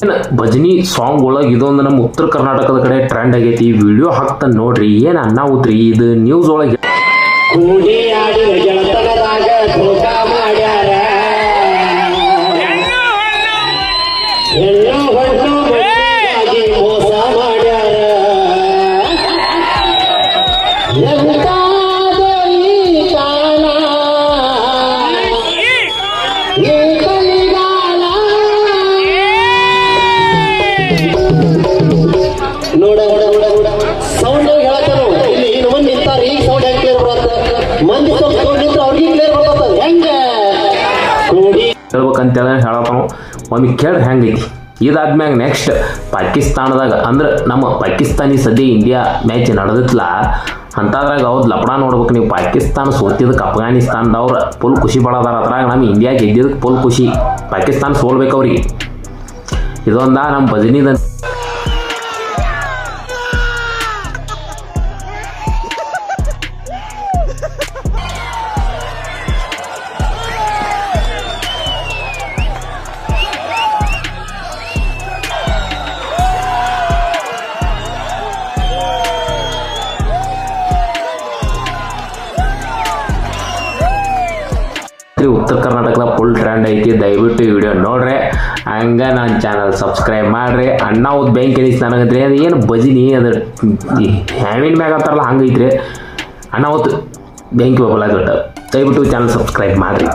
ಭಜನಿ song ಒಳಗೆ ಇದೊಂದು ನಮ್ಮ ಉತ್ತರ ಕರ್ನಾಟಕದ ಕಡೆ ಟ್ರೆಂಡ್ ಆಗೈತಿ. ವಿಡಿಯೋ ಹಾಕ್ತಾನೆ ನೋಡ್ರಿ, ಏನು ಅನ್ನಾವುದ್ರಿ ಇದು ನ್ಯೂಸ್ ಒಳಗೆ. ಹೇಳ್ಬೇಕಂತೇಳಿ ಹೇಳತ್ತಾನು. ಒಮ್ಮೆ ಕೇಳ್ರಿ ಹೆಂಗೈತಿ. ಇದಾದ್ಮ್ಯಾಗ ನೆಕ್ಸ್ಟ್ ಪಾಕಿಸ್ತಾನದಾಗ ಅಂದ್ರೆ ನಮ್ಮ ಪಾಕಿಸ್ತಾನಿ ಸದ್ಯ ಇಂಡಿಯಾ ಮ್ಯಾಚ್ ನಡೆದಿತ್ತಲ್ಲ, ಅಂಥದ್ರಾಗ ಅವ್ರು ಲಪಡ ನೋಡ್ಬೇಕು ನೀವು. ಪಾಕಿಸ್ತಾನ ಸೋತಿದ್ದಕ್ಕೆ ಅಫ್ಘಾನಿಸ್ತಾನದವ್ರು ಫುಲ್ ಖುಷಿ ಪಡೋದಾರ. ಅದ್ರಾಗ ನಮ್ಮ ಇಂಡಿಯಾ ಗೆದ್ದಿದ್ದಕ್ಕೆ ಫುಲ್ ಖುಷಿ. ಪಾಕಿಸ್ತಾನ ಸೋಲ್ಬೇಕು ಅವ್ರಿಗೆ. ಇದೊಂದ ನಮ್ಮ ಭಜನಿದ ಉತ್ತರ ಕರ್ನಾಟಕದ ಫುಲ್ ಟ್ರೆಂಡ್ ಐತಿ. ದಯವಿಟ್ಟು ಈ ವಿಡಿಯೋ ನೋಡ್ರಿ, ಹಂಗೆ ನನ್ನ ಚಾನಲ್ ಸಬ್ಸ್ಕ್ರೈಬ್ ಮಾಡಿರಿ. ಅಣ್ಣಾವ್ದು ಬ್ಯಾಂಕ್ ಎನಿಸ್ ನನಗಂದ್ರೆ ಅದು ಏನು ಭಜನಿ ಅದು ಹ್ಯಾವಿನ ಮ್ಯಾಗ ಅಂತಾರಲ್ಲ ಹಂಗೈತ್ರಿ. ಅಣ್ಣಾವತ್ತು ಬ್ಯಾಂಕ್ ಹೋಗಲ್ಲ. ದಯವಿಟ್ಟು ಚಾನಲ್ ಸಬ್ಸ್ಕ್ರೈಬ್ ಮಾಡಿರಿ.